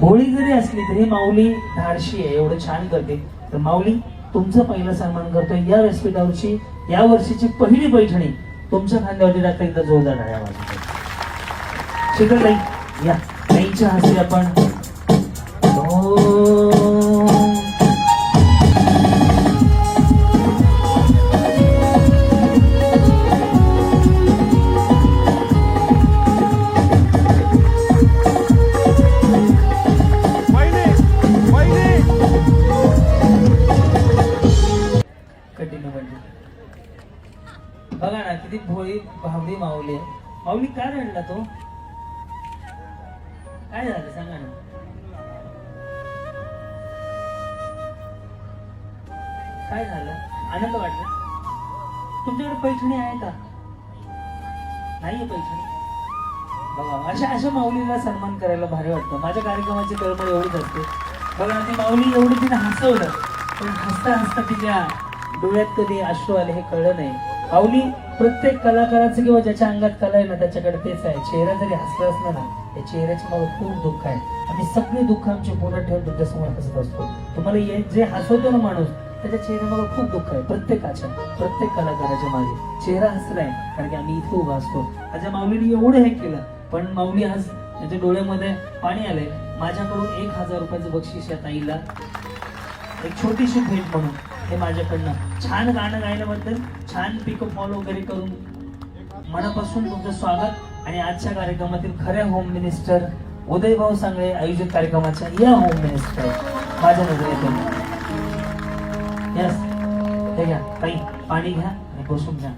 होळी जरी असली तरी माऊली धाडशी आहे, एवढं छान करते. तर माऊली तुमचं पहिलं सन्मान करतोय. या व्यासपीठावरची या वर्षीची पहिली पैठणी तुमच्या खांद्यावरती टाकता. एकदा जोरदार टाळ्या वाजवा. शिकरताई या ताईच्या हस्ते आपण बघा ना किती भोळी भावडी माऊली आहे. माऊली काय रडला तो? काय झालं सांगा ना. काय झालं? आनंद वाटला? तुमच्याकडे पैठणी आहे का? नाहीये पैठणी. बघा अशा अशा माऊलीला सन्मान करायला भारी वाटतं. माझ्या कार्यक्रमाची तळमळ एवढीच असते. बघा ना ती माऊली एवढी तिने हसवलं, पण हसता हसता तिच्या डोळ्यात कधी अश्रू आले हे कळलं नाही. माऊली प्रत्येक कलाकाराचं किंवा ज्याच्या अंगात कला आहे ना त्याच्याकडे तेच आहे. चेहरा जरी हसला असला ना त्या चेहऱ्याच्या मागे खूप दुःख आहे. आम्ही सगळे दुःख आमचे पोटात ठेवून तुमच्यासमोर हसत असतो. तुम्हाला जे हसवतो ना माणूस त्याच्या चेहऱ्यामागे खूप दुःख आहे. प्रत्येकाच्या प्रत्येक कलाकाराच्या मागे चेहरा हसलाय कारण की आम्ही इथे उभा असतो. माझ्या माऊलीने एवढं हे केलं, पण माऊली आज त्याच्या डोळ्यामध्ये पाणी आलंय. माझ्याकडून 1000 रुपयाचं बक्षीस या ताईला, एक छोटीशी भेट म्हणून हे माझ्याकडनं. छान गाणं गायल्याबद्दल, छान पिकअप फॉलो वगैरे करून मनापासून तुमचं स्वागत. आणि आजच्या कार्यक्रमातील खऱ्या होम मिनिस्टर उदयभाऊ सांगळे आयोजित कार्यक्रमाच्या या होम मिनिस्टर माझ्या नजरेतून. यस हे घ्या ताई, पाणी घ्या आणि बसून घ्या.